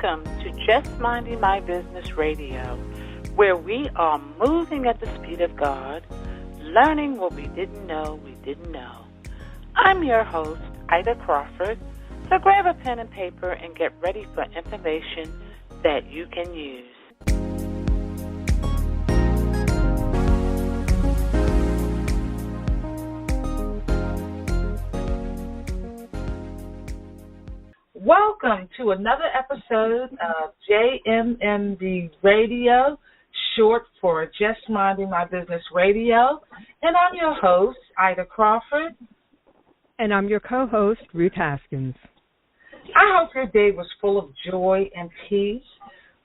Welcome to Just Minding My Business Radio, where we are moving at the speed of God, learning what we didn't know we didn't know. I'm your host, Ida Crawford, so grab a pen and paper and get ready for information that you can use. Welcome to another episode of JMMD Radio, short for Just Minding My Business Radio. And I'm your host, Ida Crawford. And I'm your co-host, Ruth Haskins. I hope your day was full of joy and peace.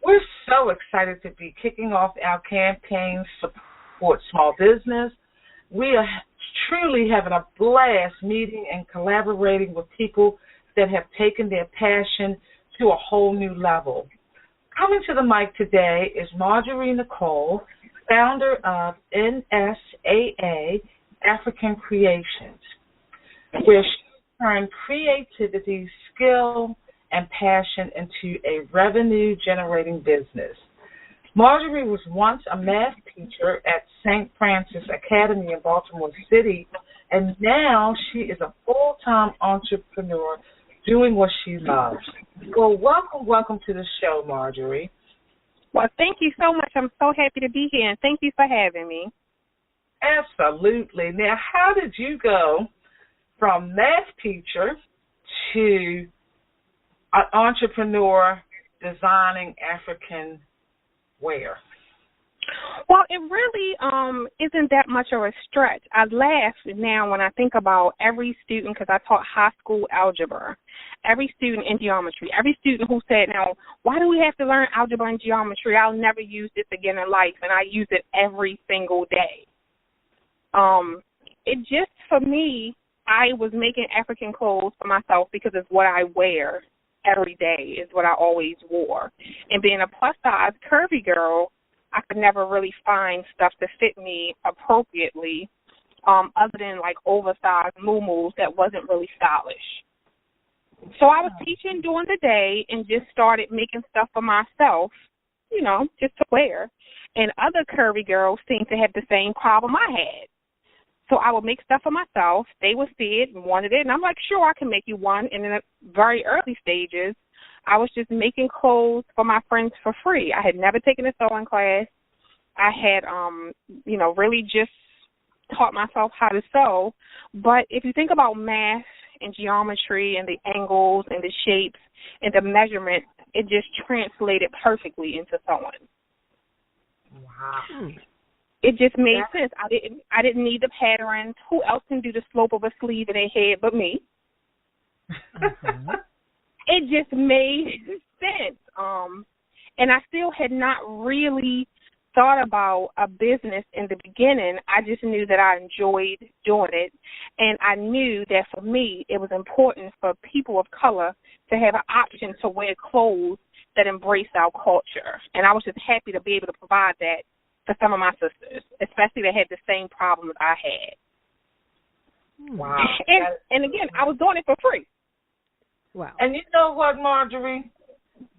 We're so excited to be kicking off our campaign to support small business. We are truly having a blast meeting and collaborating with people that have taken their passion to a whole new level. Coming to the mic today is Marjorie Nicole, founder of NSAA African Creations, where she turned creativity, skill, and passion into a revenue-generating business. Marjorie was once a math teacher at St. Francis Academy in Baltimore City, and now she is a full-time entrepreneur doing what she loves. Well, welcome to the show, Marjorie. Well, thank you so much. I'm so happy to be here, and thank you for having me. Absolutely. Now, how did you go from math teacher to an entrepreneur designing African wear? Well, it really isn't that much of a stretch. I laugh now when I think about every student, because I taught high school algebra, every student in geometry, every student who said, now, why do we have to learn algebra and geometry? I'll never use this again in life, and I use it every single day. It just, for me, I was making African clothes for myself because it's what I wear every day, is what I always wore. And being a plus-size, curvy girl, I could never really find stuff to fit me appropriately other than, like, oversized muumuus that wasn't really stylish. So I was teaching during the day and just started making stuff for myself, you know, just to wear. And other curvy girls seemed to have the same problem I had. So I would make stuff for myself. They would see it and wanted it. And I'm like, sure, I can make you one. And in the very early stages, I was just making clothes for my friends for free. I had never taken a sewing class. I had, really just taught myself how to sew. But if you think about math and geometry and the angles and the shapes and the measurement, it just translated perfectly into sewing. Wow. It just made sense. I didn't need the pattern. Who else can do the slope of a sleeve in their head but me? Uh-huh. It just made sense. And I still had not really thought about a business in the beginning. I just knew that I enjoyed doing it. And I knew that for me, it was important for people of color to have an option to wear clothes that embrace our culture. And I was just happy to be able to provide that for some of my sisters, especially that had the same problem that I had. Wow. And again, I was doing it for free. Wow. And you know what, Marjorie?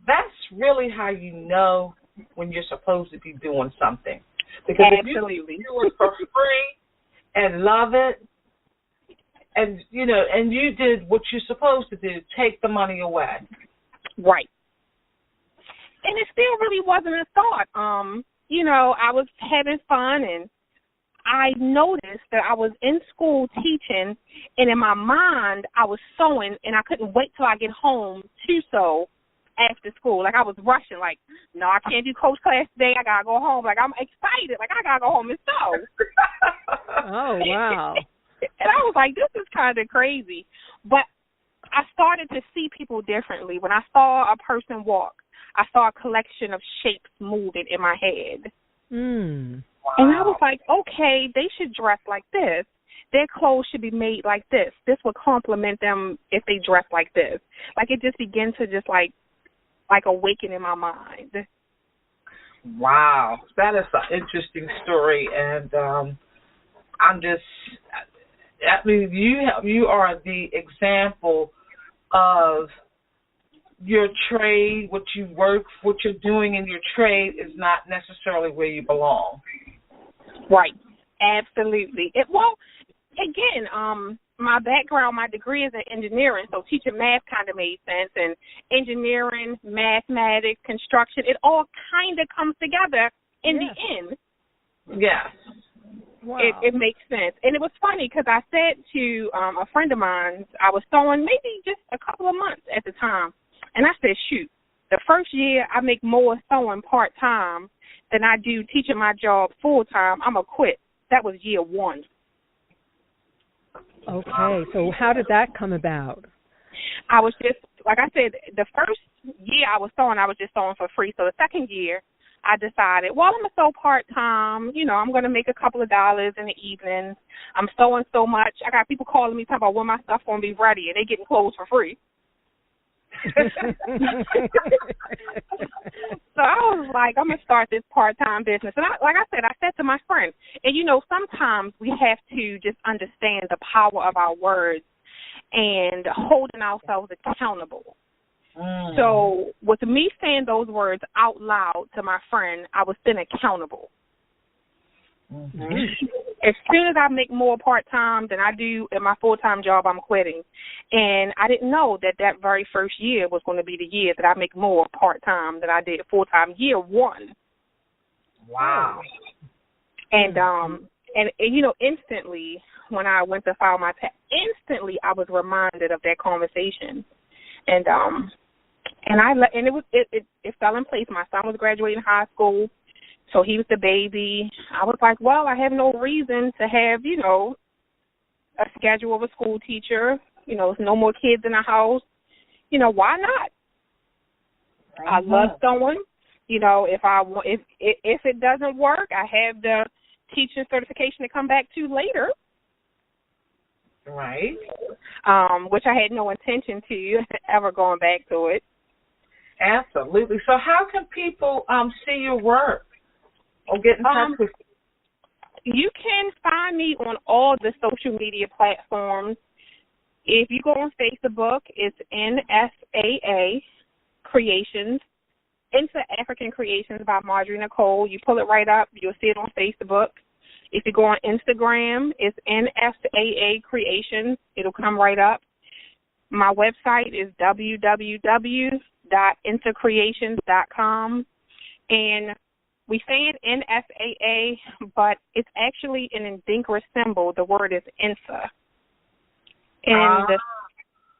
That's really how you know when you're supposed to be doing something. Because Absolutely. if you do it for free and love it, and you did what you're supposed to do, take the money away. Right. And it still really wasn't a thought. I was having fun, and I noticed that I was in school teaching, and in my mind, I was sewing, and I couldn't wait till I get home to sew after school. Like, I was rushing, like, no, I can't do coach class today. I got to go home. Like, I'm excited. Like, I got to go home and sew. Oh, wow. And I was like, this is kind of crazy. But I started to see people differently. When I saw a person walk, I saw a collection of shapes moving in my head. Wow. And I was like, okay, they should dress like this. Their clothes should be made like this. This would compliment them if they dress like this. Like, it just began to just, like awaken in my mind. Wow. That is an interesting story. And you are the example of your trade, what you work, what you're doing in your trade is not necessarily where you belong. Right. Absolutely. Again, my background, my degree is in engineering, so teaching math kind of made sense. And engineering, mathematics, construction, it all kind of comes together in the end. Yes. Wow. It makes sense. And it was funny because I said to a friend of mine, I was sewing maybe just a couple of months at the time, and I said, shoot, the first year I make more sewing part-time than I do teaching my job full-time. I'm going to quit. That was year one. Okay, so how did that come about? I was just, like I said, the first year I was just sewing for free. So the second year, I decided, well, I'm going to sew part-time. You know, I'm going to make a couple of dollars in the evenings. I'm sewing so much. I got people calling me talking about when my stuff going to be ready, and they getting clothes for free. So I was like, I'm going to start this part-time business. And like I said to my friend, and, you know, sometimes we have to just understand the power of our words and holding ourselves accountable. So with me saying those words out loud to my friend, I was then accountable. As soon as I make more part-time than I do in my full-time job, I'm quitting. And I didn't know that very first year was going to be the year that I make more part-time than I did full-time, year one. Wow. And you know, instantly when I went to file my tax, instantly I was reminded of that conversation. And it fell in place. My son was graduating high school, so he was the baby. I was like, well, I have no reason to have, you know, a schedule of a school teacher. You know, there's no more kids in the house. You know, why not? I love sewing. You know, if it doesn't work, I have the teaching certification to come back to later. Right. Which I had no intention to ever going back to it. Absolutely. So how can people see your work or get in touch with you? You can find me on all the social media platforms. If you go on Facebook, it's NSAA Creations, NSAA African Creations by Marjorie Nicole. You pull it right up. You'll see it on Facebook. If you go on Instagram, it's NSAA Creations. It'll come right up. My website is www.insacreations.com. And we say it NSAA, but it's actually an Ndinkra symbol. The word is INSA.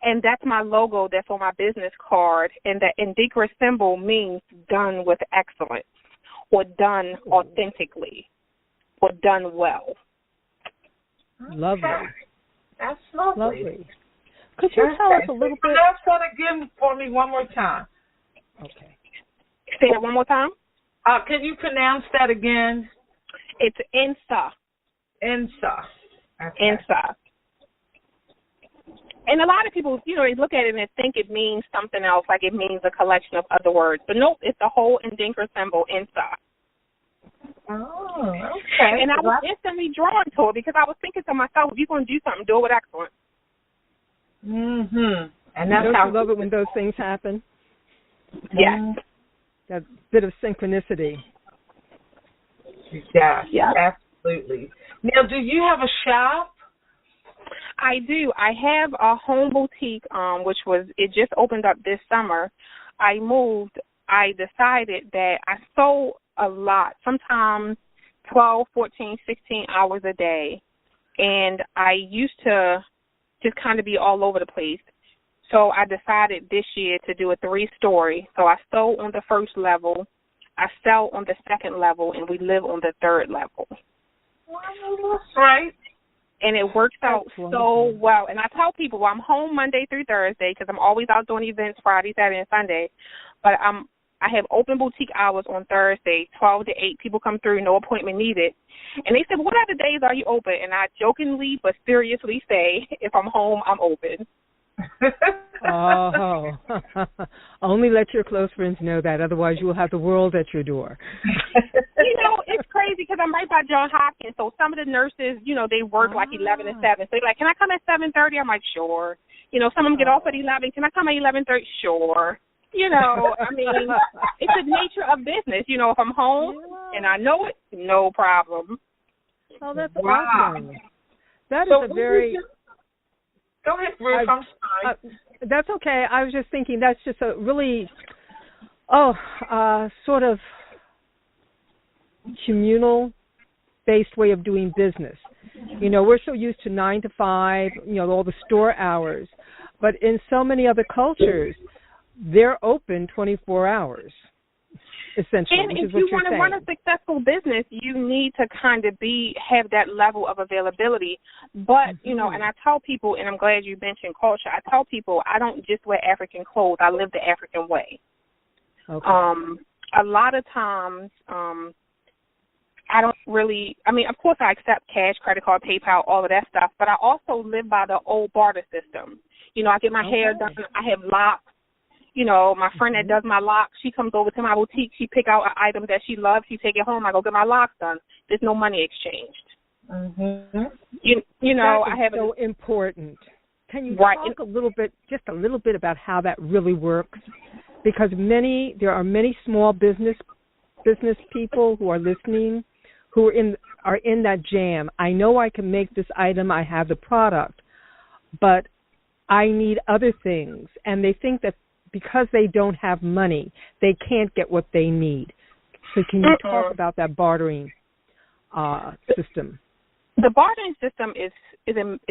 And that's my logo that's on my business card. And the Ndinkra symbol means done with excellence or done authentically or done well. Lovely. That's lovely. Could you tell us a little bit? Pronounce that again for me one more time. Okay. Say that one more time. Can you pronounce that again? It's INSA. INSA. Okay. INSA. And a lot of people, you know, they look at it and think it means something else, like it means a collection of other words. But nope, it's the whole Ndinkra symbol, INSA. Oh, okay. And I was instantly drawn to it because I was thinking to myself, if you're going to do something, do it with excellence. Mm-hmm. And that's Don't how you love it when those things happen? Yes. That bit of synchronicity. Yes, absolutely. Now, do you have a shop? I do. I have a home boutique, it just opened up this summer. I decided that I sew a lot, sometimes 12, 14, 16 hours a day. And I used to just kind of be all over the place. So I decided this year to do a 3-story. So I sew on the first level, I sell on the second level, and we live on the third level. That's right. And it works out so well. And I tell people, well, I'm home Monday through Thursday because I'm always out doing events Friday, Saturday, and Sunday. But I have open boutique hours on Thursday, 12 to 8. People come through, no appointment needed. And they said, what other days are you open? And I jokingly but seriously say, if I'm home, I'm open. Oh, only let your close friends know that. Otherwise, you will have the world at your door. You know, it's crazy because I'm right by John Hopkins. So some of the nurses, you know, they work like 11 to 7. So they're like, can I come at 7:30? I'm like, sure. You know, some of them get off at 11. Can I come at 11:30? Sure. You know, I mean, it's the nature of business. You know, if I'm home and I know it, no problem. Oh, that's wow. awesome. That So is a very... Go ahead, Ruth. I'm sorry. That's okay. I was just thinking that's just a really, sort of communal-based way of doing business. You know, we're so used to 9 to 5, you know, all the store hours. But in so many other cultures, they're open 24 hours, essentially. And if you want to run a successful business, you need to kind of have that level of availability. But, you know, and I tell people, and I'm glad you mentioned culture, I tell people I don't just wear African clothes. I live the African way. Okay. A lot of times, I don't really, I mean, of course I accept cash, credit card, PayPal, all of that stuff, but I also live by the old barter system. You know, I get my hair done, I have locks. You know, my friend that does my locks, she comes over to my boutique, she pick out an item that she loves, she take it home, I go get my locks done. There's no money exchanged. You know, that is I have so important. Can you talk just a little bit about how that really works? Because there are many small business people who are listening who are in that jam. I know I can make this item, I have the product, but I need other things, and they think that because they don't have money, they can't get what they need. So can you talk about that bartering system? The bartering system is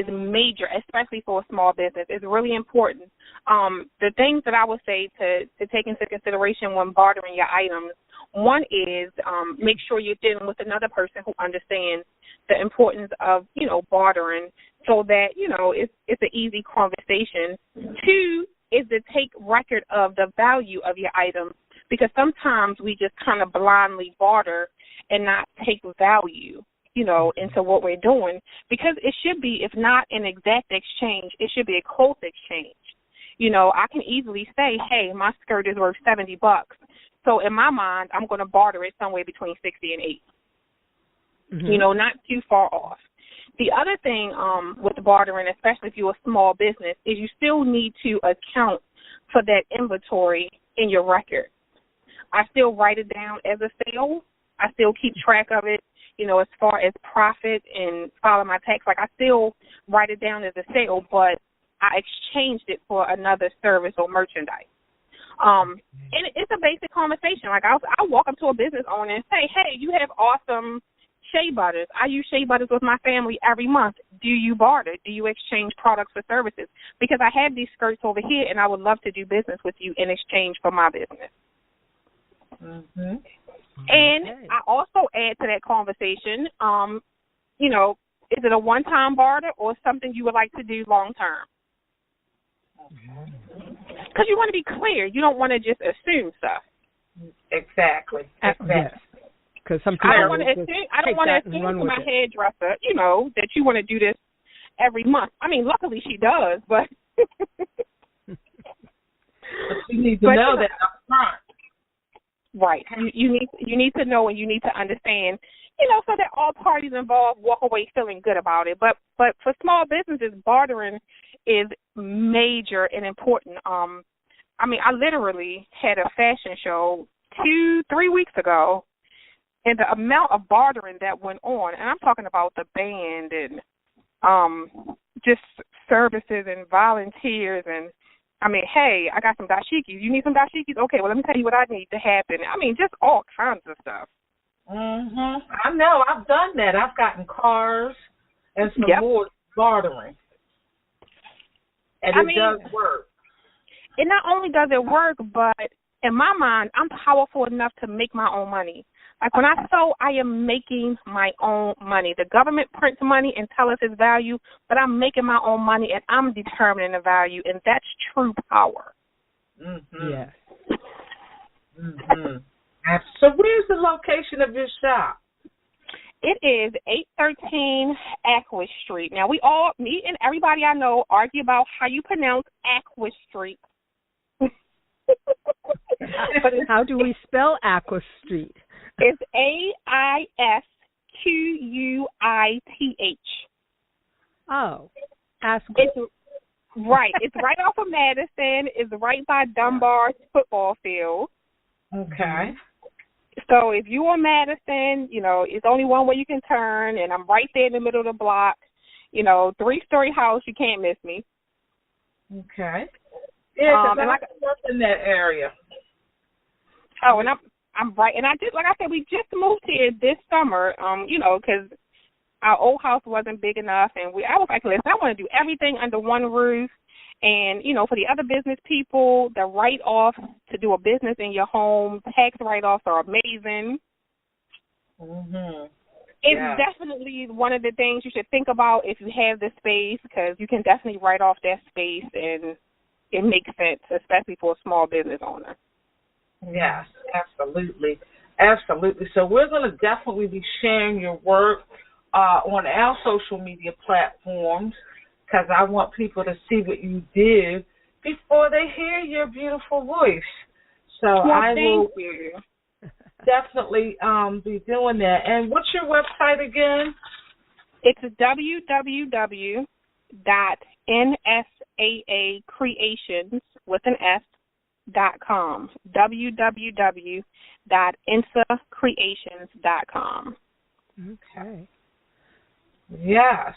major, especially for a small business. It's really important. The things that I would say to take into consideration when bartering your items, one is make sure you're dealing with another person who understands the importance of, you know, bartering, so that, you know, it's an easy conversation. Two is to take record of the value of your items, because sometimes we just kind of blindly barter and not take value, you know, into what we're doing, because it should be, if not an exact exchange, it should be a close exchange. You know, I can easily say, hey, my skirt is worth $70. So in my mind, I'm going to barter it somewhere between 60 and 80. You know, not too far off. The other thing with bartering, especially if you're a small business, is you still need to account for that inventory in your record. I still write it down as a sale. I still keep track of it, you know, as far as profit and follow my tax. Like, I still write it down as a sale, but I exchanged it for another service or merchandise. And it's a basic conversation. Like, I'll walk up to a business owner and say, hey, you have awesome shea butters. I use shea butters with my family every month. Do you barter? Do you exchange products for services? Because I have these skirts over here, and I would love to do business with you in exchange for my business. And I also add to that conversation, you know, is it a one-time barter or something you would like to do long-term? Because you want to be clear. You don't want to just assume stuff. Exactly. Yes. Because some people I don't want to assume to my hairdresser, you know, that you want to do this every month. I mean, luckily she does, but you need to know that up front. Right. You need to know, and you need to understand, you know, so that all parties involved walk away feeling good about it. But for small businesses, bartering is major and important. I mean, I literally had a fashion show 2-3 weeks ago, and the amount of bartering that went on, and I'm talking about the band and just services and volunteers, and I mean, hey, I got some dashikis. You need some dashikis? Okay, well, let me tell you what I need to happen. I mean, just all kinds of stuff. I know. I've done that. I've gotten cars and some more bartering. And it does work. It not only does it work, but in my mind, I'm powerful enough to make my own money. Like, when I sew, I am making my own money. The government prints money and tells us its value, but I'm making my own money, and I'm determining the value, and that's true power. Yes. So where's the location of your shop? It is 813 Aquis Street. Now, me and everybody I know argue about how you pronounce Aquis Street. But how do we spell Aquis Street? It's AISQUITH. Oh, Aquis. Right. It's right off of Madison. It's right by Dunbar's football field. Okay. So if you on Madison, it's only one way you can turn, and I'm right there in the middle of the block. 3-story house. You can't miss me. Okay. Yeah, because I grew up in that area. Oh, and I'm right, and I just, like I said, we just moved here this summer. Because our old house wasn't big enough, and I was like, listen, I want to do everything under one roof. And, for the other business people, the write-off to do a business in your home, tax write-offs are amazing. Mm-hmm. It's definitely one of the things you should think about if you have this space, because you can definitely write off that space, and it makes sense, especially for a small business owner. Yes, absolutely. Absolutely. So we're going to definitely be sharing your work on our social media platforms, because I want people to see what you do before they hear your beautiful voice. So I will definitely be doing that. And what's your website again? It's www.NSAA Creations with an S.com. www.nsacreations.com. Okay. Yes.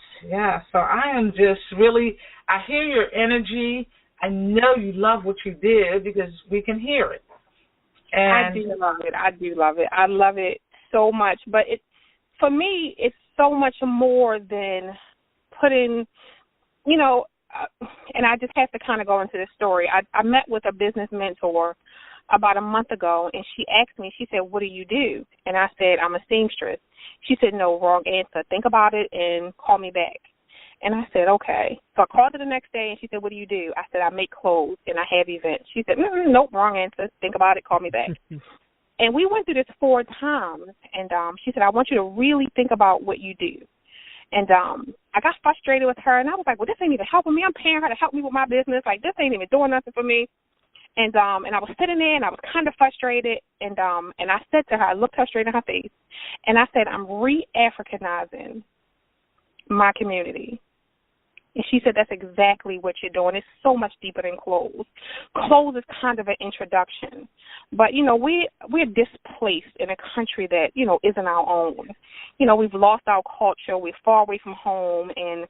So I am just really, I hear your energy. I know you love what you did because we can hear it. And I do love it. I love it so much. But for me, it's so much more than putting, and I just have to kind of go into this story. I met with a business mentor about a month ago, and she asked me, she said, what do you do? And I said, I'm a seamstress. She said, no, wrong answer. Think about it and call me back. And I said, okay. So I called her the next day, and she said, what do you do? I said, I make clothes, and I have events. She said, nope, wrong answer. Think about it, call me back. And we went through this 4 times, and she said, I want you to really think about what you do. And I got frustrated with her, and I was like, well, this ain't even helping me. I'm paying her to help me with my business. Like, this ain't even doing nothing for me. And I was sitting there, and I was kind of frustrated, and I said to her, I looked her straight in her face, and I said, I'm re-Africanizing my community. And she said, that's exactly what you're doing. It's so much deeper than clothes. Clothes is kind of an introduction. But, we're displaced in a country that, isn't our own. We've lost our culture. We're far away from home, and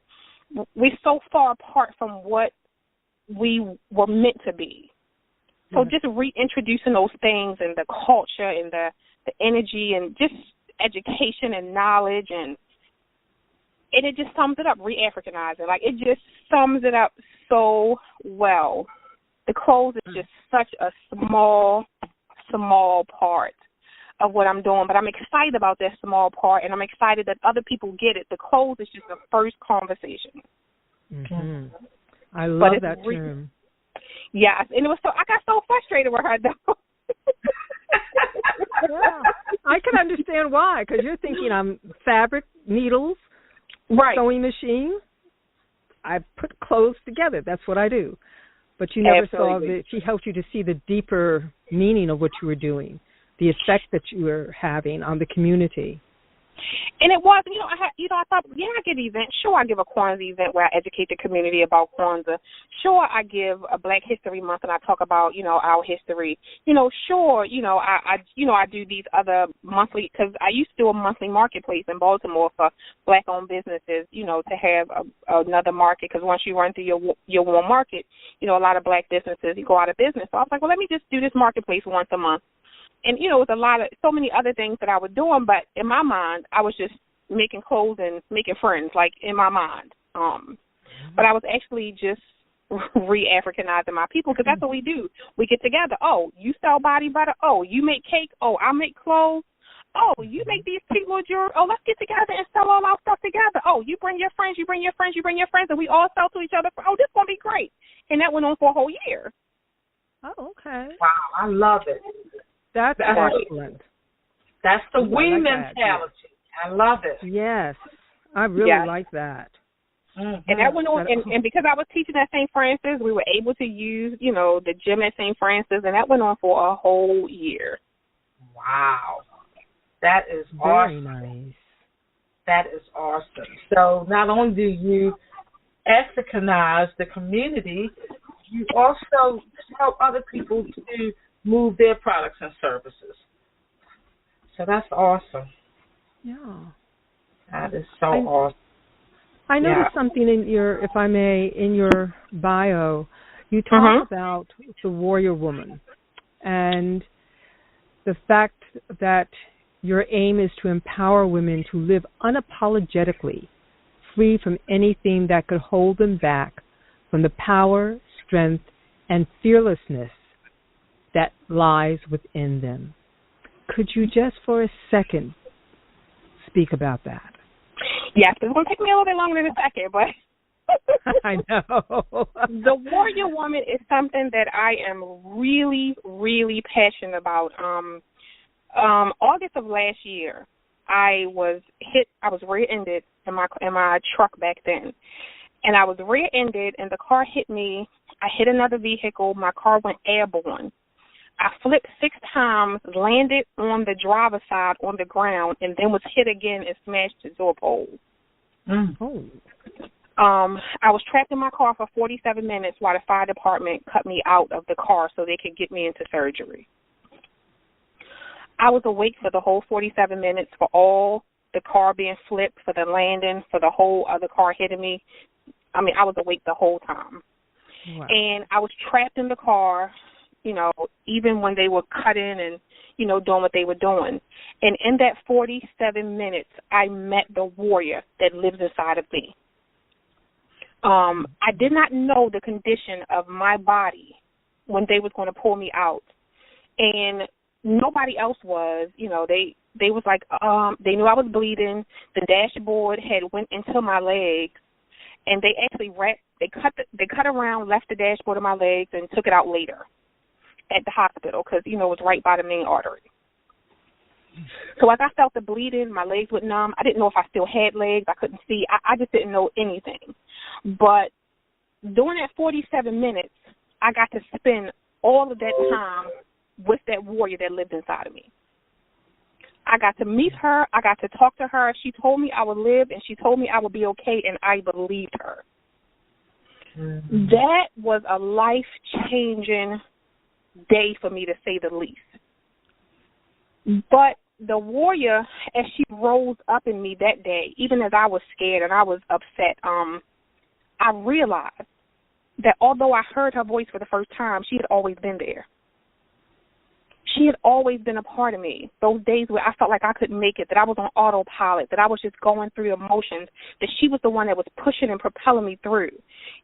we're so far apart from what we were meant to be. So just reintroducing those things and the culture and the energy and just education and knowledge, and it just sums it up, re-Africanizing. Like, it just sums it up so well. The clothes is just such a small part of what I'm doing, but I'm excited about that small part, and I'm excited that other people get it. The clothes is just the first conversation. Mm-hmm. I love that term. Yes, and I got so frustrated with her, though. Yeah, I can understand why, because you're thinking I'm fabric, needles, right, sewing machine. I put clothes together. That's what I do. But you never saw she helped you to see the deeper meaning of what you were doing, the effect that you were having on the community. And it was, I thought, I give events. Sure, I give a Kwanzaa event where I educate the community about Kwanzaa. Sure, I give a Black History Month and I talk about, our history. Sure, I do these other monthly, because I used to do a monthly marketplace in Baltimore for Black-owned businesses, to have another market, because once you run through your warm market, a lot of Black businesses, you go out of business. So I was like, well, let me just do this marketplace once a month. And, it was so many other things that I was doing, but in my mind, I was just making clothes and making friends, like, in my mind. But I was actually just re-Africanizing my people, because that's what we do. We get together. Oh, you sell body butter. Oh, you make cake. Oh, I make clothes. Oh, you make these people jewelry. Oh, let's get together and sell all our stuff together. Oh, you bring your friends, you bring your friends, you bring your friends, and we all sell to each other. Oh, this is going to be great. And that went on for a whole year. Oh, okay. Wow, I love it. That's excellent. That's the we mentality. I love it. Yes, I really like that. Mm-hmm. And that went on, and because I was teaching at St. Francis, we were able to use, the gym at St. Francis, and that went on for a whole year. Wow. That is very awesome. Nice. That is awesome. So not only do you Africanize the community, you also help other people to move their products and services. So that's awesome. Yeah. That is so awesome. I noticed something in your, if I may, in your bio. You talk about the warrior woman and the fact that your aim is to empower women to live unapologetically, free from anything that could hold them back from the power, strength, and fearlessness that lies within them. Could you just for a second speak about that? Yes, it's going to take me a little bit longer than a second, but I know. The warrior woman is something that I am really, really passionate about. August of last year, I was rear-ended in my truck back then, and I was rear-ended, and the car hit me. I hit another vehicle. My car went airborne. I flipped 6 times, landed on the driver's side on the ground, and then was hit again and smashed the door pole. Oh. I was trapped in my car for 47 minutes while the fire department cut me out of the car so they could get me into surgery. I was awake for the whole 47 minutes, for all the car being flipped, for the landing, for the whole other car hitting me. I mean, I was awake the whole time. Wow. And I was trapped in the car, even when they were cutting and, doing what they were doing. And in that 47 minutes, I met the warrior that lives inside of me. I did not know the condition of my body when they was going to pull me out. And nobody else was, they was like, they knew I was bleeding. The dashboard had went into my legs, and they actually they cut around, left the dashboard of my legs, and took it out later at the hospital because, it was right by the main artery. So as I felt the bleeding, my legs went numb. I didn't know if I still had legs. I couldn't see. I just didn't know anything. But during that 47 minutes, I got to spend all of that time with that warrior that lived inside of me. I got to meet her. I got to talk to her. She told me I would live, and she told me I would be okay, and I believed her. Mm-hmm. That was a life-changing day for me, to say the least. But the warrior, as she rose up in me that day, even as I was scared and I was upset, I realized that although I heard her voice for the first time, she had always been there. She had always been a part of me. Those days where I felt like I couldn't make it, that I was on autopilot, that I was just going through the motions, that she was the one that was pushing and propelling me through.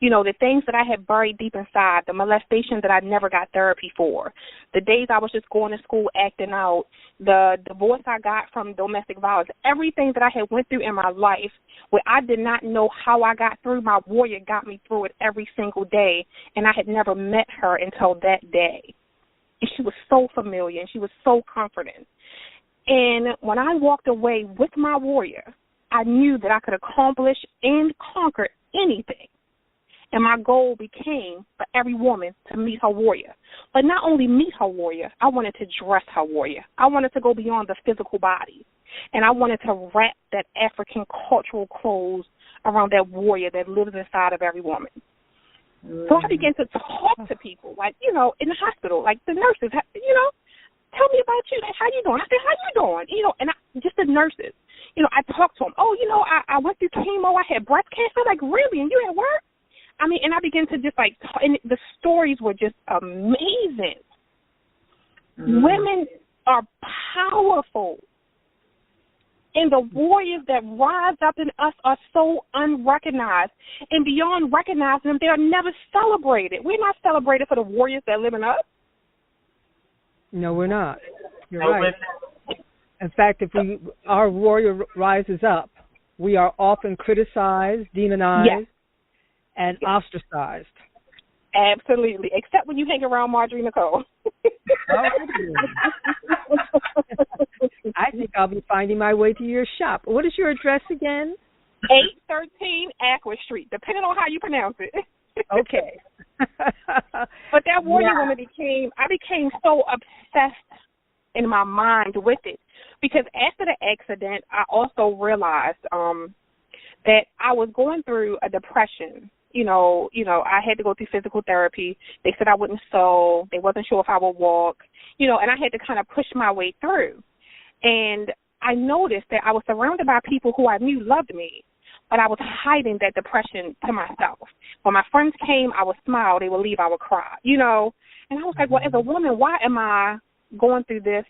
The things that I had buried deep inside, the molestation that I never got therapy for, the days I was just going to school acting out, the divorce I got from domestic violence, everything that I had went through in my life where I did not know how I got through, my warrior got me through it every single day, and I had never met her until that day. And she was so familiar, and she was so comforting. And when I walked away with my warrior, I knew that I could accomplish and conquer anything. And my goal became for every woman to meet her warrior. But not only meet her warrior, I wanted to dress her warrior. I wanted to go beyond the physical body. And I wanted to wrap that African cultural clothes around that warrior that lives inside of every woman. So I began to talk to people, like, in the hospital, like the nurses, tell me about you. Like, how you doing? I said, how you doing? And just the nurses, I talked to them. Oh, I went through chemo. I had breast cancer. Like, really? And you at work? And I began to just and the stories were just amazing. Women are powerful. And the warriors that rise up in us are so unrecognized. And beyond recognizing them, they are never celebrated. We're not celebrated for the warriors that live in us. No, we're not. You're right. In fact, if our warrior rises up, we are often criticized, demonized, and ostracized. Absolutely, except when you hang around Marjorie Nicole. I think I'll be finding my way to your shop. What is your address again? 813 Aqua Street, depending on how you pronounce it. Okay. But that warrior woman I became so obsessed in my mind with it, because after the accident, I also realized that I was going through a depression. I had to go through physical therapy. They said I wouldn't sew. They wasn't sure if I would walk, and I had to kind of push my way through. And I noticed that I was surrounded by people who I knew loved me, but I was hiding that depression to myself. When my friends came, I would smile. They would leave, I would cry, And I was like, well, as a woman, why am I going through this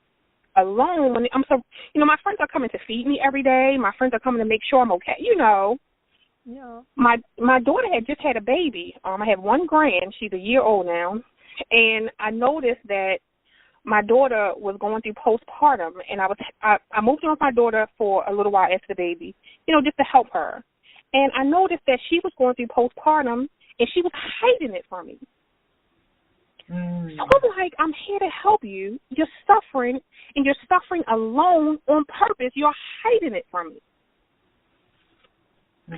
alone? When I'm so, my friends are coming to feed me every day. My friends are coming to make sure I'm okay, Yeah. My daughter had just had a baby. I have one grand. She's a year old now. And I noticed that my daughter was going through postpartum, and I moved in with my daughter for a little while after the baby, just to help her. And I noticed that she was going through postpartum, and she was hiding it from me. So I'm like, I'm here to help you. You're suffering, and you're suffering alone on purpose. You're hiding it from me.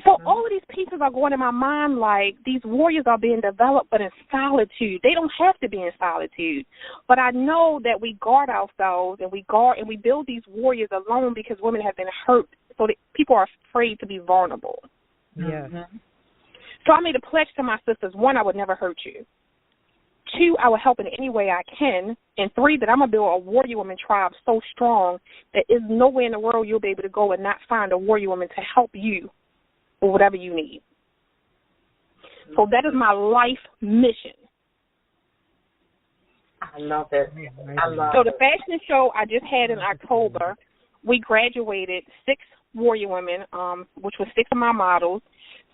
So all of these pieces are going in my mind like these warriors are being developed, but in solitude. They don't have to be in solitude. But I know that we guard ourselves and we build these warriors alone because women have been hurt. So that people are afraid to be vulnerable. Yes. So I made a pledge to my sisters. 1, I would never hurt you. 2, I will help in any way I can. And 3, that I'm going to build a warrior woman tribe so strong that there's nowhere in the world you'll be able to go and not find a warrior woman to help you or whatever you need. So that is my life mission. I love it. So the fashion show I just had in October, we graduated 6 warrior women, which was 6 of my models.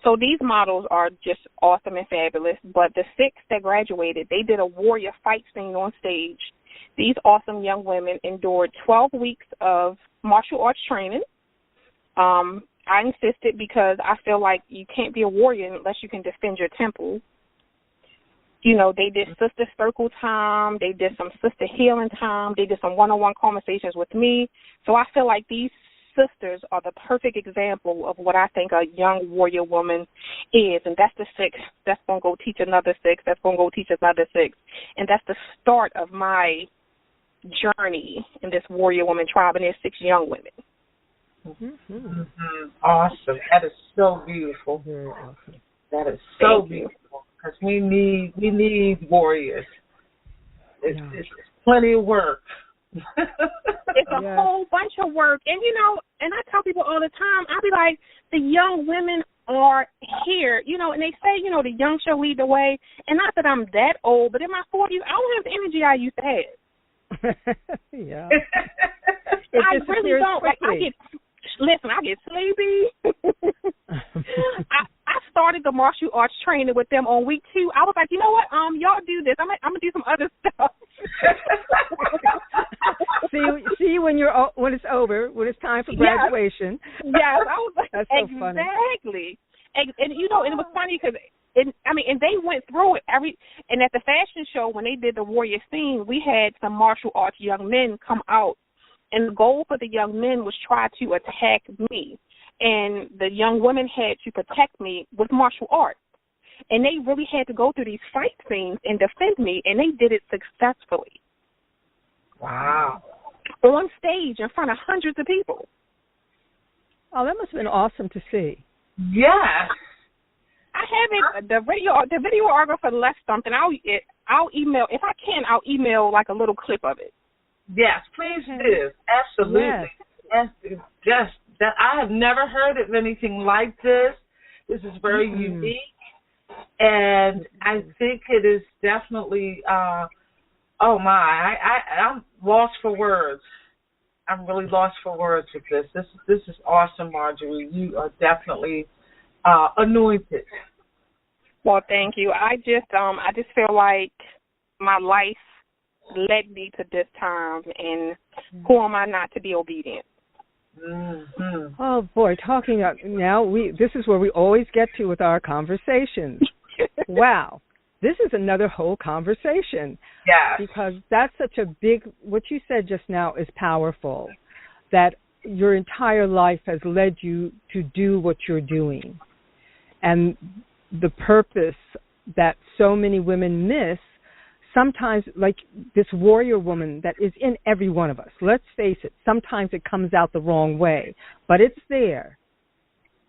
So these models are just awesome and fabulous. But the 6 that graduated, they did a warrior fight scene on stage. These awesome young women endured 12 weeks of martial arts training. I insisted because I feel like you can't be a warrior unless you can defend your temple. They did sister circle time. They did some sister healing time. They did some one-on-one conversations with me. So I feel like these sisters are the perfect example of what I think a young warrior woman is. And that's the 6 that's going to go teach another 6. That's going to go teach another 6. And that's the start of my journey in this warrior woman tribe. And there's 6 young women. Awesome. That is so beautiful. Very awesome. That is so beautiful because we need warriors. It's plenty of work. It's a whole bunch of work. And, and I tell people all the time, I be like, the young women are here, and they say, the young shall lead the way. And not that I'm that old, but in my 40s, I don't have the energy I used to have. Yeah. I really don't. I get sleepy. I started the martial arts training with them on week 2. I was like, you know what? Y'all do this. I'm gonna do some other stuff. see when it's over, when it's time for graduation. Yes, I was like, that's so funny. Exactly. And and it was funny because and they went through it and at the fashion show when they did the warrior scene, we had some martial arts young men come out. And the goal for the young men was try to attack me. And the young women had to protect me with martial arts. And they really had to go through these fight scenes and defend me, and they did it successfully. Wow. On stage in front of hundreds of people. Oh, that must have been awesome to see. Yes. I have it. The videographer left something. I'll email, if I can, I'll email like a little clip of it. Yes, please do. Absolutely. Yes. That I have never heard of anything like this. This is very unique, and I think it is definitely. I'm lost for words. I'm really lost for words with this. This is awesome, Marjorie. You are definitely anointed. Well, thank you. I just feel like my life led me to this time, and who am I not to be obedient? Mm-hmm. Oh boy, talking up now. This is where we always get to with our conversations. Wow, this is another whole conversation. Yes, because that's such a big. What you said just now is powerful. That your entire life has led you to do what you're doing, and the purpose that so many women miss. Sometimes, like this warrior woman that is in every one of us, let's face it, sometimes it comes out the wrong way, but it's there.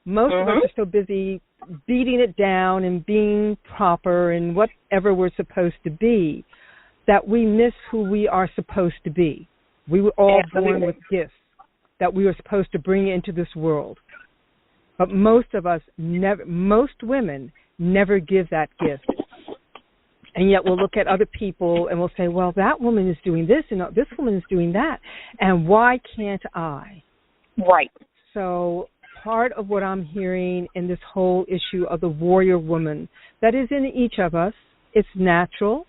Most of us are so busy beating it down and being proper and whatever we're supposed to be that we miss who we are supposed to be. We were all born with gifts that we were supposed to bring into this world. But most women never give that gift. And yet we'll look at other people and we'll say, well, that woman is doing this and this woman is doing that. And why can't I? Right. So part of what I'm hearing in this whole issue of the warrior woman that is in each of us, it's natural.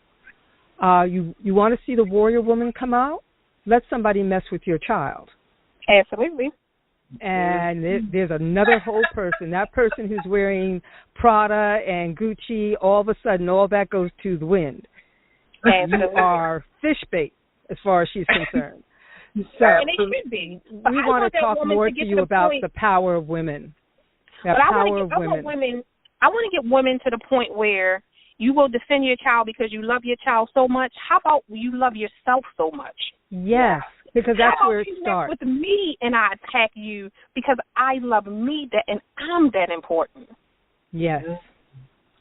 You want to see the warrior woman come out? Let somebody mess with your child. Absolutely. And there's another whole person, that person who's wearing Prada and Gucci, all of a sudden all that goes to the wind. And you are fish bait as far as she's concerned. So and it should be. We want to talk more to you about the power of women. I want to get women to the point where you will defend your child because you love your child so much. How about you love yourself so much? Yes, because that's where it starts. With me, and I attack you because I love me and I'm that important. Yes.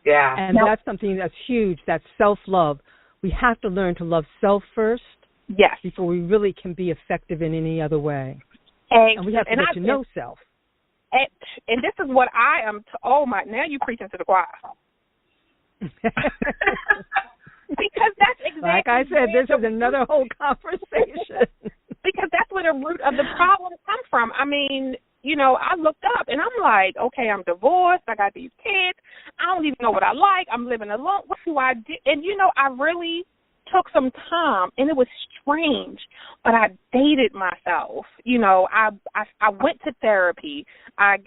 Yeah. And that's something that's huge. That's self-love. We have to learn to love self first. Yes. Before we really can be effective in any other way. And we have to get to know self. And this is what I am. Now you're preaching to the choir. Because that's exactly. Like I said, this is another whole conversation. Because that's where the root of the problem comes from. I mean, I looked up and I'm like, okay, I'm divorced. I got these kids. I don't even know what I like. I'm living alone. What do I do? And, I really took some time, and it was strange, but I dated myself. I went to therapy. I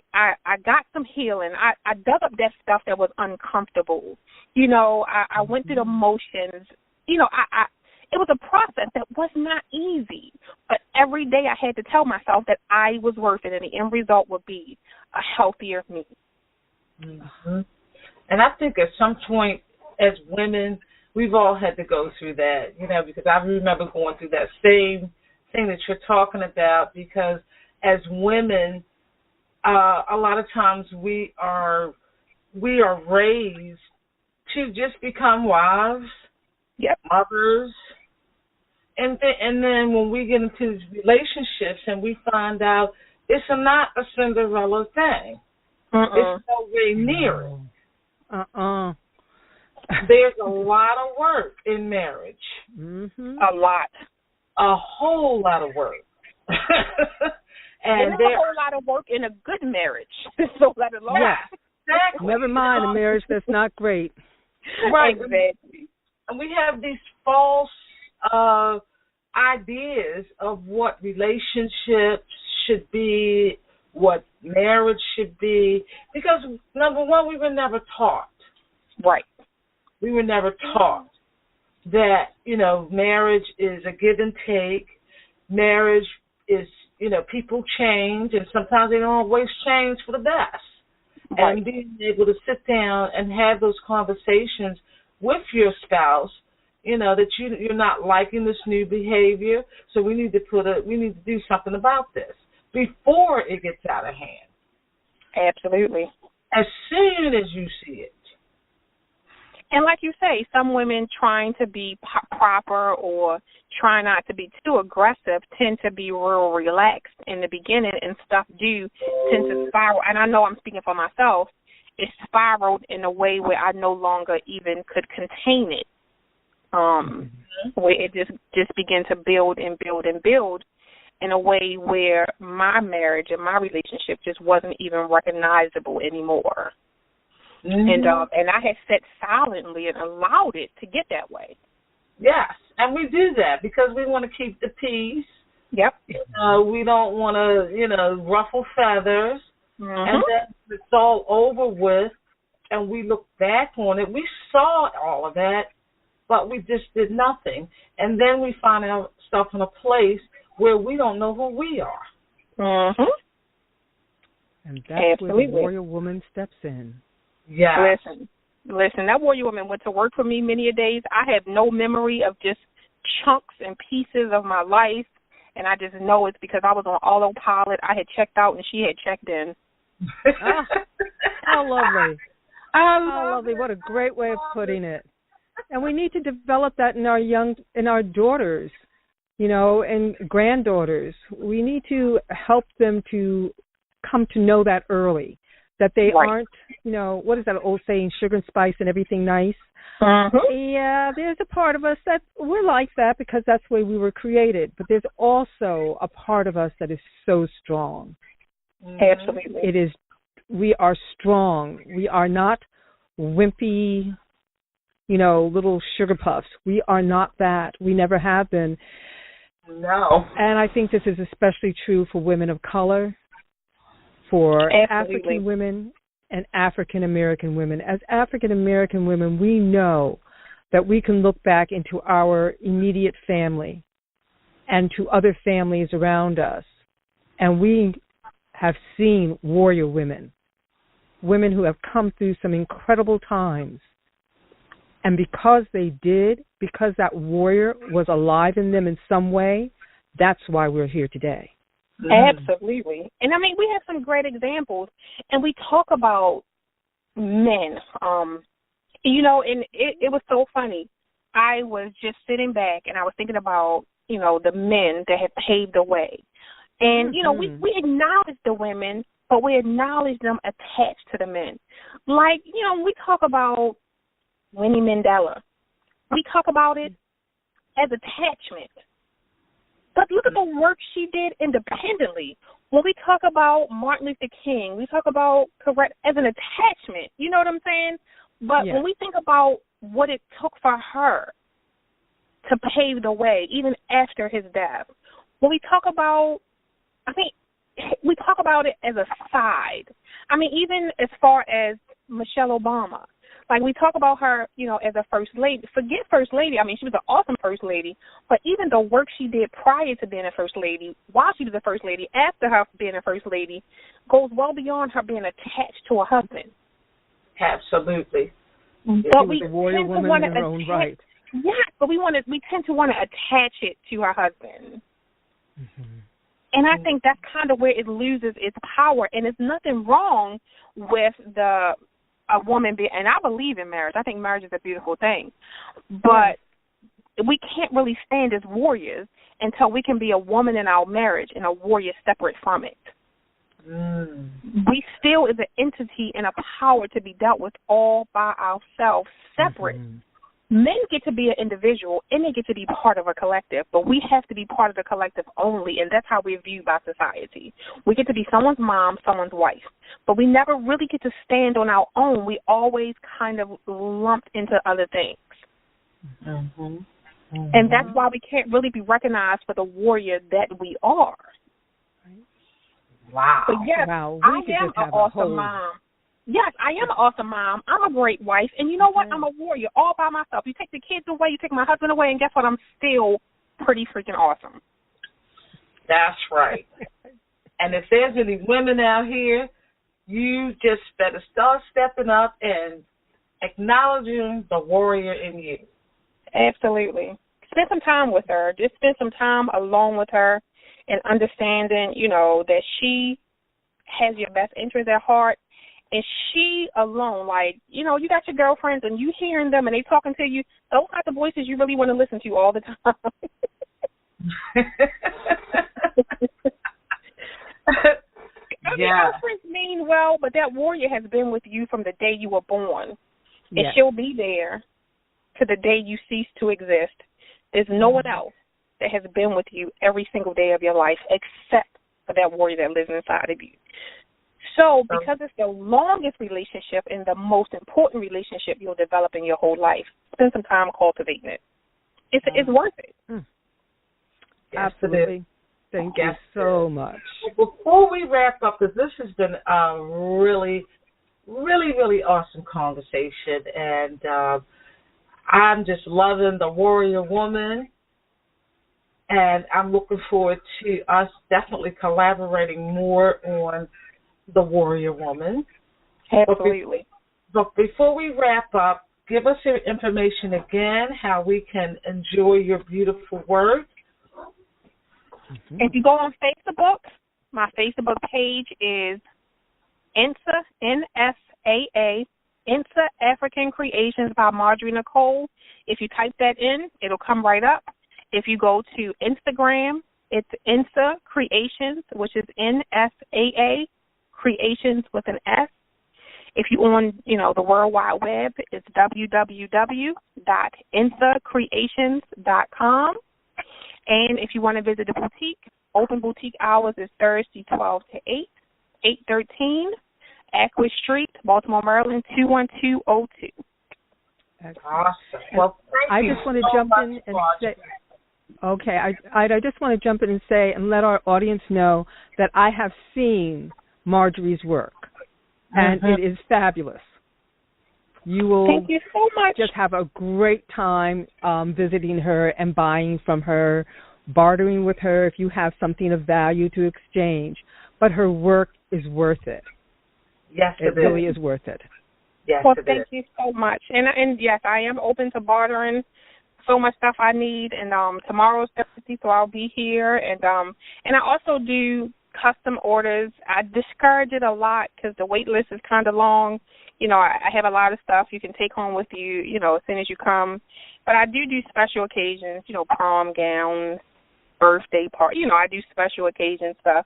got some healing. I dug up that stuff that was uncomfortable. I went through the motions. It was a process that was not easy, but every day I had to tell myself that I was worth it, and the end result would be a healthier me. Mm-hmm. And I think at some point as women, we've all had to go through that, because I remember going through that same thing that you're talking about, because as women, a lot of times we are raised to just become wives, mothers, and then when we get into relationships and we find out it's not a Cinderella thing, it's no way near it. There's a lot of work in marriage. Mm-hmm. A lot. A whole lot of work. And there's a whole lot of work in a good marriage. So let alone. Yeah. Exactly. Never mind a marriage that's not great. Right. Exactly. And we have these false ideas of what relationships should be, what marriage should be, because, number one, we were never taught. Right. We were never taught that, marriage is a give and take. Marriage is, people change, and sometimes they don't always change for the best. Right. And being able to sit down and have those conversations with your spouse, that you're not liking this new behavior, so we need to do something about this before it gets out of hand. Absolutely. As soon as you see it. And like you say, some women trying to be proper or try not to be too aggressive tend to be real relaxed in the beginning, and stuff tend to spiral. And I know I'm speaking for myself. It spiraled in a way where I no longer even could contain it, where it just began to build and build and build in a way where my marriage and my relationship just wasn't even recognizable anymore. Mm-hmm. And I had sat silently and allowed it to get that way. Yes, and we do that because we want to keep the peace. Yep. We don't want to, ruffle feathers. Mm-hmm. And then it's all over with, and we look back on it. We saw all of that, but we just did nothing. And then we find ourselves in a place where we don't know who we are. Mm-hmm. And that's where the warrior woman steps in. Yeah. Listen, that warrior woman went to work for me many a days. I have no memory of just chunks and pieces of my life, and I just know it's because I was on autopilot. I had checked out and she had checked in. How lovely. How lovely. What a great way of putting it. And we need to develop that in our daughters, and granddaughters. We need to help them to come to know that early, that they aren't, what is that old saying, sugar and spice and everything nice? Yeah, there's a part of us that we're like that because that's the way we were created. But there's also a part of us that is so strong. Absolutely. It is. We are strong. We are not wimpy, little sugar puffs. We are not that. We never have been. No. And I think this is especially true for women of color, for African women and African American women. As African American women, we know that we can look back into our immediate family and to other families around us, and we have seen warrior women who have come through some incredible times. And because that warrior was alive in them in some way, that's why we're here today. Absolutely. And we have some great examples, and we talk about men, and it was so funny. I was just sitting back and I was thinking about, the men that have paved the way. And, we acknowledge the women, but we acknowledge them attached to the men. Like, we talk about Winnie Mandela. We talk about it as attachment. But look at the work she did independently. When we talk about Martin Luther King, we talk about correct as an attachment. You know what I'm saying? But when we think about what it took for her to pave the way, even after his death, when we talk about, we talk about it as a side. Even as far as Michelle Obama. Like, we talk about her, as a first lady. Forget first lady. She was an awesome first lady. But even the work she did prior to being a first lady, while she was a first lady, after her being a first lady, goes well beyond her being attached to a husband. Absolutely. But we tend to want to attach. Yes, but we tend to want to attach it to her husband. Mm-hmm. And I think that's kind of where it loses its power. And there's nothing wrong with a woman and I believe in marriage. I think marriage is a beautiful thing. But we can't really stand as warriors until we can be a woman in our marriage and a warrior separate from it. We still is an entity and a power to be dealt with all by ourselves, separate. Men get to be an individual and they get to be part of a collective, but we have to be part of the collective only, and that's how we're viewed by society. We get to be someone's mom, someone's wife, but we never really get to stand on our own. We always kind of lumped into other things. And that's why we can't really be recognized for the warrior that we are. Wow. But yes, I am an awesome mom. Yes, I am an awesome mom. I'm a great wife. And you know what? I'm a warrior all by myself. You take the kids away, you take my husband away, and guess what? I'm still pretty freaking awesome. That's right. And if there's any women out here, you just better start stepping up and acknowledging the warrior in you. Absolutely. Spend some time with her. Just spend some time alone with her and understanding, that she has your best interest at heart. And she alone, you got your girlfriends and you hearing them and they talking to you. Those are the voices you really want to listen to all the time. Girlfriends mean well, but that warrior has been with you from the day you were born. And she'll be there to the day you cease to exist. There's no one else that has been with you every single day of your life except for that warrior that lives inside of you. So because it's the longest relationship and the most important relationship you'll develop in your whole life, spend some time cultivating it. It's worth it. Absolutely. Thank you so much. Before we wrap up, because this has been a really, really, really awesome conversation, and I'm just loving the warrior woman, and I'm looking forward to us definitely collaborating more on the warrior woman. Absolutely. But before we wrap up, give us your information again, how we can enjoy your beautiful work. If you go on Facebook, my Facebook page is NSAA African Creations by Marjorie Nicole. If you type that in, it'll come right up. If you go to Instagram, it's NSAA Creations, which is NSAA Creations with an S. If you're on, the World Wide Web, it's www.nsacreations.com. And if you want to visit the boutique, open boutique hours is Thursday 12 to 813 Aquis Street, Baltimore, Maryland, 21202. Awesome. Well, I just want to jump in and say, okay, I just want to jump in and say and let our audience know that I have seen Marjorie's work, and it is fabulous. You will Thank you so much. Just have a great time visiting her and buying from her, bartering with her if you have something of value to exchange. But her work is worth it. Yes, it really is worth it. Yes, well, thank you so much. And yes, I am open to bartering. So much stuff I need, and tomorrow's Thursday, so I'll be here. And I also do custom orders. I discourage it a lot because the wait list is kind of long. I have a lot of stuff you can take home with you, as soon as you come. But I do special occasions, prom gowns, birthday party. I do special occasion stuff.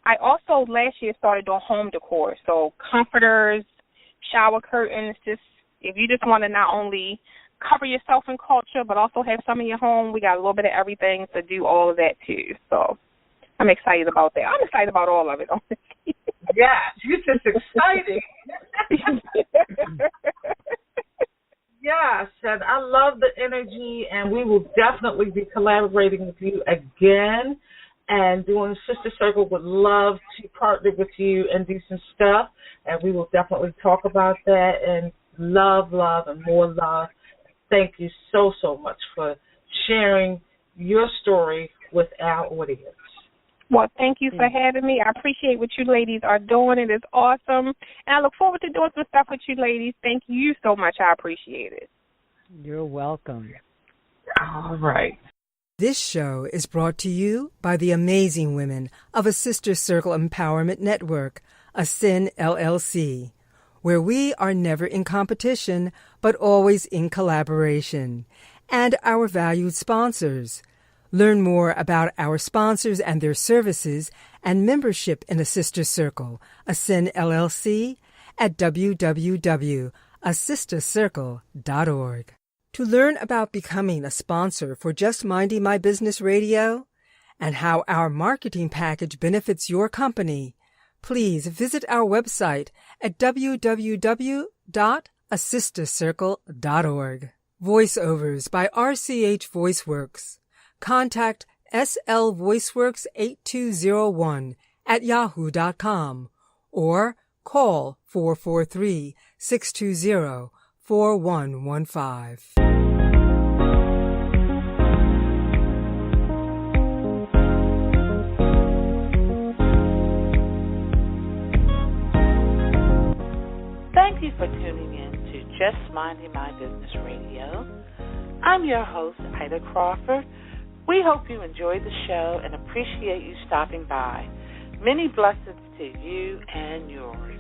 I also last year started doing home decor, so comforters, shower curtains. Just if you just want to not only cover yourself in culture, but also have some in your home, we got a little bit of everything to do all of that too. So I'm excited about that. I'm excited about all of it, honestly. Yes, you're just exciting. Yes, and I love the energy, and we will definitely be collaborating with you again. And doing Sister Circle, would love to partner with you and do some stuff, and we will definitely talk about that. And love, and more love. Thank you so much for sharing your story with our audience. Well, thank you for having me. I appreciate what you ladies are doing. It is awesome. And I look forward to doing some stuff with you ladies. Thank you so much. I appreciate it. You're welcome. All right. This show is brought to you by the amazing women of a Sister Circle Empowerment Network, ASCEN LLC, where we are never in competition, but always in collaboration, and our valued sponsors. Learn more about our sponsors and their services and membership in a Sister Circle, ASCEN LLC, at www.assistercircle.org. To learn about becoming a sponsor for Just Minding My Business Radio and how our marketing package benefits your company, please visit our website at www.assistercircle.org. Voiceovers by RCH VoiceWorks. Contact slvoiceworks8201 at yahoo.com or call 443-620-4115. Thank you for tuning in to Just Minding My Business Radio. I'm your host, Ida Crawford. We hope you enjoyed the show and appreciate you stopping by. Many blessings to you and yours.